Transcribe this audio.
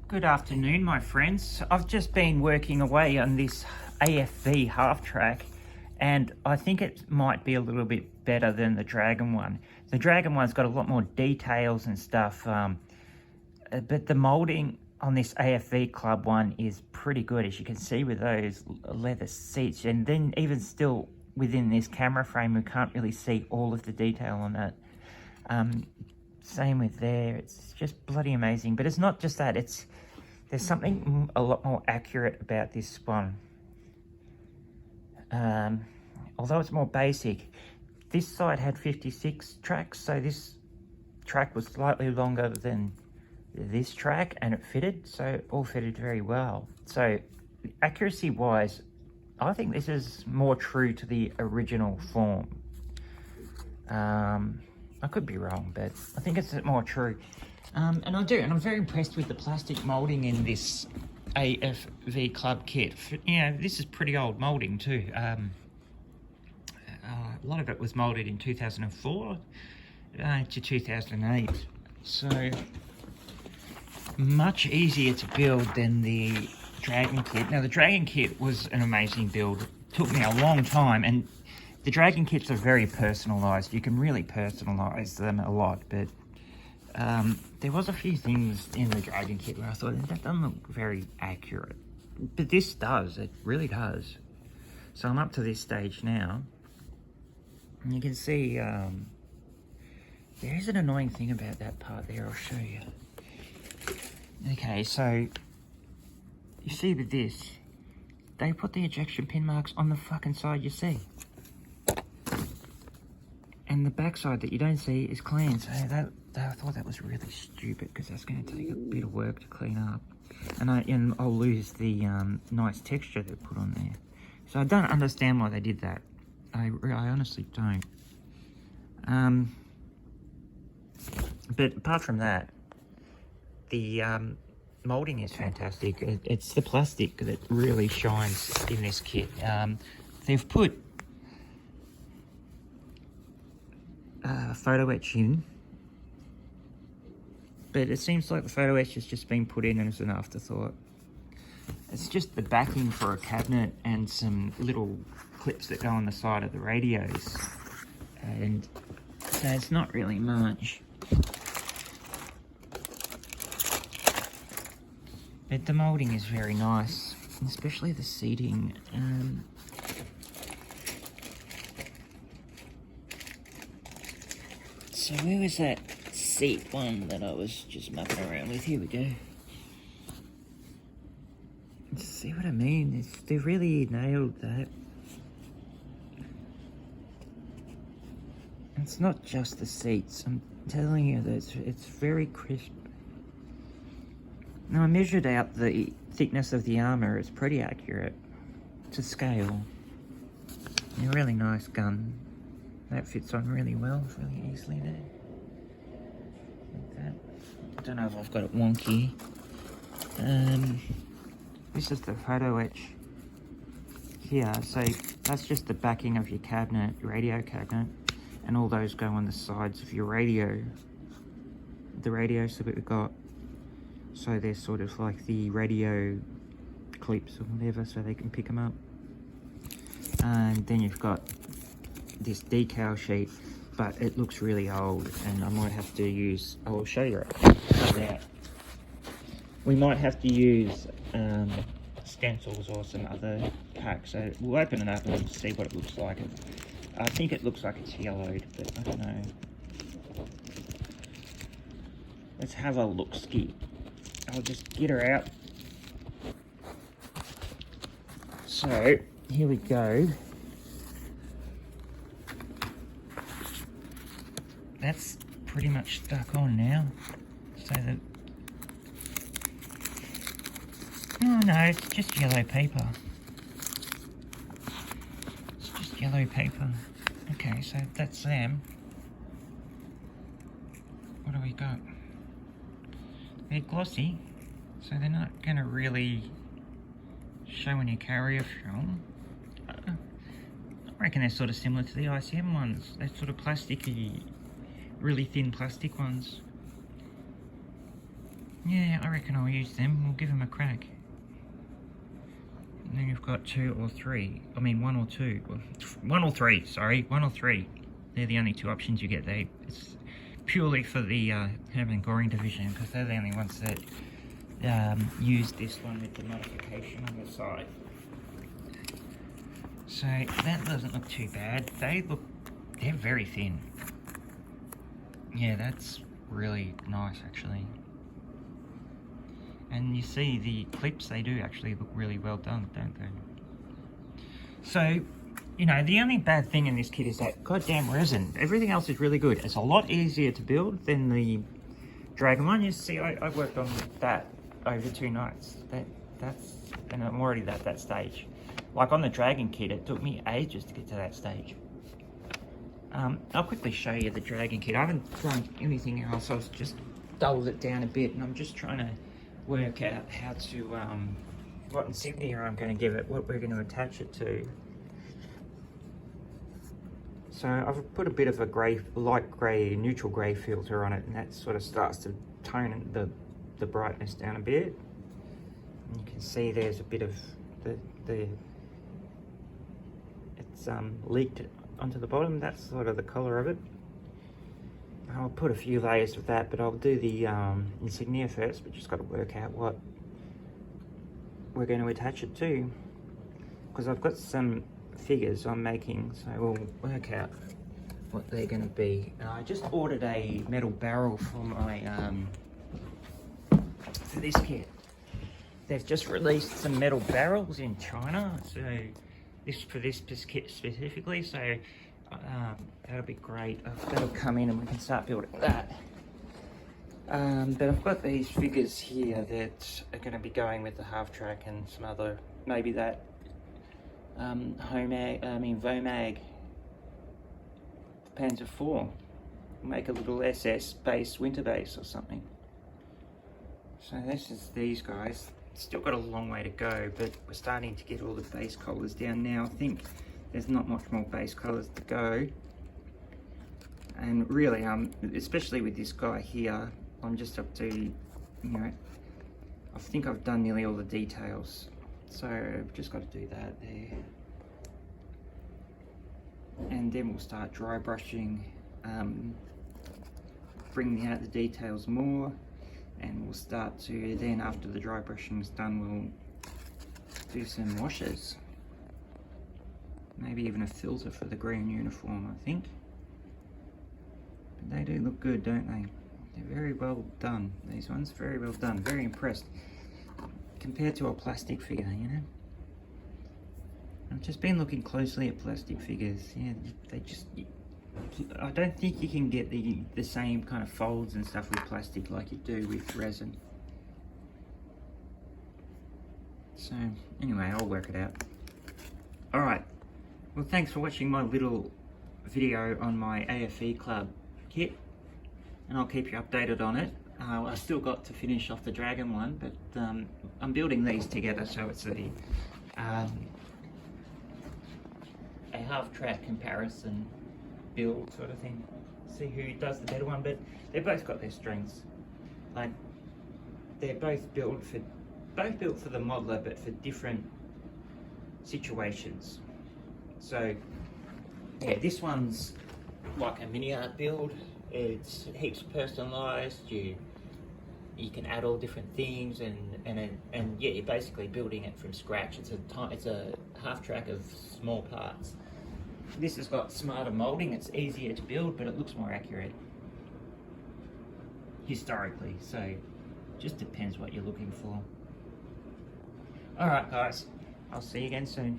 Good afternoon, my friends. I've just been working away on this AFV Halftrack, and I think it might be a little bit better than the Dragon one. The Dragon one's got a lot more details and stuff, but the moulding on this AFV Club one is pretty good, as you can see with those leather seats. And then even still within this camera frame, we can't really see all of the detail on that. Same with there. It's just bloody amazing. But it's not just that. There's something a lot more accurate about this one. Although it's more basic, this side had 56 tracks, so this track was slightly longer than this track, and it fitted, so it all fitted very well. So accuracy wise, I think this is more true to the original form. I could be wrong, but I think it's more true. And I'm very impressed with the plastic moulding in this AFV Club kit. You know, this is pretty old moulding too. A lot of it was moulded in 2004 to 2008. So much easier to build than the Dragon kit. Now the Dragon kit was an amazing build. It took me a long time, and the Dragon kits are very personalised. You can really personalise them a lot, but there was a few things in the Dragon kit where I thought, that doesn't look very accurate. But this does, it really does. So I'm up to this stage now. And you can see, there is an annoying thing about that part there, I'll show you. Okay, so, you see with this, they put the ejection pin marks on the fucking side you see. And the backside that you don't see is clean. So I thought that was really stupid, because that's going to take a bit of work to clean up. And I'll lose the nice texture they put on there. So I don't understand why they did that. I honestly don't. But apart from that, the moulding is fantastic. It's the plastic that really shines in this kit. They've put photo etch in, but it seems like the photo etch has just been put in as an afterthought. It's just the backing for a cabinet and some little clips that go on the side of the radios, and so it's not really much. But the moulding is very nice, especially the seating. So where was that seat one that I was just mucking around with? Here we go. See what I mean? They really nailed that. It's not just the seats. I'm telling you that it's very crisp. Now I measured out the thickness of the armour. It's pretty accurate to scale. A really nice gun. That fits on really well, really easily there. Like that. I don't know if I've got it wonky. This is the photo etch here. So that's just the backing of your cabinet, your radio cabinet, and all those go on the sides of your radio. The radios that we've got. So they're sort of like the radio clips or whatever, so they can pick them up. And then you've got this decal sheet, but it looks really old, and I might have to use, I will show you that. We might have to use stencils or some other packs, so we'll open it up and see what it looks like. I think it looks like it's yellowed, but I don't know. Let's have a look-ski. I'll just get her out. So, here we go. That's pretty much stuck on now. So that... Oh no, it's just yellow paper. It's just yellow paper. Okay, so that's them. What do we got? They're glossy, so they're not going to really show when you carry a film. I reckon they're sort of similar to the ICM ones. They're sort of plasticky, really thin plastic ones. Yeah, I reckon I'll use them. We'll give them a crack. And then you've got 2 or 3. I mean 1 or 2. 1 or 3, sorry. 1 or 3. They're the only 2 options you get there. It's purely for the Hermann Goering division, because they're the only ones that use this one with the modification on the side. So that doesn't look too bad. They're very thin. Yeah, that's really nice actually. And you see the clips, they do actually look really well done, don't they? So, you know, the only bad thing in this kit is that goddamn resin. Everything else is really good. It's a lot easier to build than the Dragon one. You see, I worked on that over 2 nights. And I'm already at that stage. Like on the Dragon kit, it took me ages to get to that stage. I'll quickly show you the Dragon kit. I haven't done anything else. I've just dulled it down a bit, and I'm just trying to work out how to, what insignia I'm going to give it, what we're going to attach it to. So I've put a bit of a grey, light grey, neutral grey filter on it, and that sort of starts to tone the brightness down a bit. And you can see there's a bit of it's leaked onto the bottom. That's sort of the colour of it. I'll put a few layers of that, but I'll do the insignia first. We just got to work out what we're going to attach it to, because I've got some figures I'm making, so we'll work out what they're going to be. I just ordered a metal barrel for my for this kit. They've just released some metal barrels in China, so this for this kit specifically. So that'll be great. That'll come in and we can start building that. But I've got these figures here that are going to be going with the Halftrack and some other, maybe that Vomag Panzer IV. Make a little SS base, winter base or something. So this is these guys. Still got a long way to go, but we're starting to get all the base colours down now. I think there's not much more base colours to go. And really, especially with this guy here, I'm just up to, you know, I think I've done nearly all the details. So I've just got to do that there. And then we'll start dry brushing, bringing out the details more. And we'll start to, then after the dry brushing is done, we'll do some washes. Maybe even a filter for the green uniform, I think. But they do look good, don't they? They're very well done, these ones, very well done, very impressed. Compared to a plastic figure, you know? I've just been looking closely at plastic figures. Yeah, they just, I don't think you can get the same kind of folds and stuff with plastic like you do with resin. So anyway, I'll work it out. Alright, well thanks for watching my little video on my AFV Club kit, and I'll keep you updated on it. I've still got to finish off the Dragon one, but I'm building these together, so it's a half-track comparison build sort of thing. See who does the better one, but they've both got their strengths. Like they're both built for the modeler, but for different situations. So yeah, this one's like a mini art build. It's heaps personalized. You can add all different things, and yeah, you're basically building it from scratch. It's a half track of small parts. This has got smarter molding. It's easier to build, but it looks more accurate historically. So just depends what you're looking for. All right, guys. I'll see you again soon.